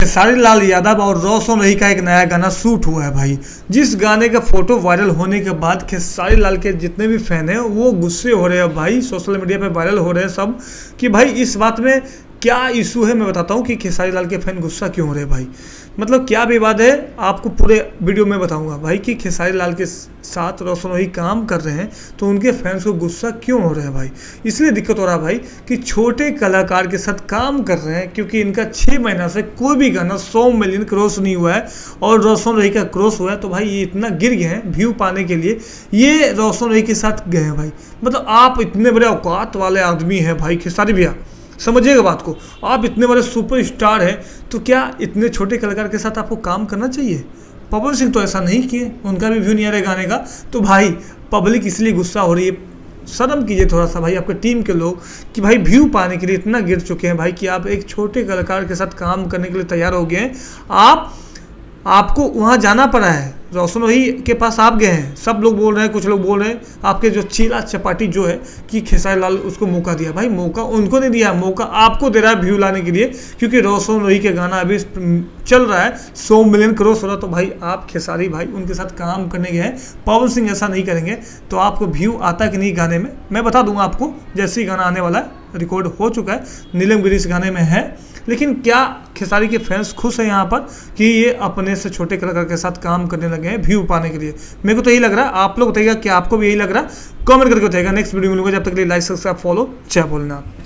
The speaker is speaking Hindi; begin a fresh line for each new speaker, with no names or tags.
खेसारी लाल यादव और रोशन रही का एक नया गाना शूट हुआ है भाई। जिस गाने का फोटो वायरल होने के बाद खेसारी लाल के जितने भी फैन हैं वो गुस्से हो रहे हैं भाई, सोशल मीडिया पे वायरल हो रहे हैं सब कि भाई इस बात में क्या इशू है। मैं बताता हूँ कि खेसारी लाल के फैन गुस्सा क्यों हो रहे हैं भाई, मतलब क्या विवाद है आपको पूरे वीडियो में बताऊंगा भाई कि खेसारी लाल के साथ रोशन वही काम कर रहे हैं तो उनके फैंस को गुस्सा क्यों हो रहे हैं भाई। इसलिए दिक्कत हो रहा है भाई कि छोटे कलाकार के साथ काम कर रहे हैं क्योंकि इनका 6 महीना से कोई भी गाना 100 मिलियन क्रॉस नहीं हुआ है और रोशन रही का क्रॉस हुआ है। तो भाई ये इतना गिर गए हैं व्यू पाने के लिए, ये रोशन रही के साथ गए हैं भाई। मतलब आप इतने बड़े औकात वाले आदमी हैं भाई खेसारी भैया, समझिएगा बात को। आप इतने बड़े सुपरस्टार हैं तो क्या इतने छोटे कलाकार के साथ आपको काम करना चाहिए। पवन सिंह तो ऐसा नहीं किए, उनका भी व्यू नहीं आ रहा गाने का, तो भाई पब्लिक इसलिए गुस्सा हो रही है। शर्म कीजिए थोड़ा सा भाई आपके टीम के लोग कि भाई व्यू पाने के लिए इतना गिर चुके हैं भाई कि आप एक छोटे कलाकार के साथ काम करने के लिए तैयार हो गए हैं। आपको वहाँ जाना पड़ा है, रोशन वही के पास आप गए हैं। सब लोग बोल रहे हैं, कुछ लोग बोल रहे हैं आपके जो चीला चपाटी जो है कि खेसारी लाल उसको मौका दिया। भाई मौका उनको नहीं दिया, मौका आपको दे रहा है व्यू लाने के लिए, क्योंकि रोशन वही के गाना अभी चल रहा है 100 मिलियन क्रॉस हो रहा। तो भाई आप खेसारी भाई उनके साथ काम करने गए हैं। पवन सिंह ऐसा नहीं करेंगे तो आपको व्यू आता कि नहीं गाने में मैं बता दूंगा आपको। जैसे ही गाना आने वाला है, रिकॉर्ड हो चुका है, नीलम गिरी इस गाने में है। लेकिन क्या खेसारी के फैंस खुश हैं यहाँ पर कि ये अपने से छोटे कलाकार के साथ काम करने लगे हैं व्यू पाने के लिए। मेरे को तो यही लग रहा है, आप लोग बताइएगा कि आपको भी यही लग रहा है, कमेंट करके बताइएगा। नेक्स्ट वीडियो में मिलूंगा, जब तक के लिए लाइक सब्सक्राइब फॉलो जय भोलेनाथ।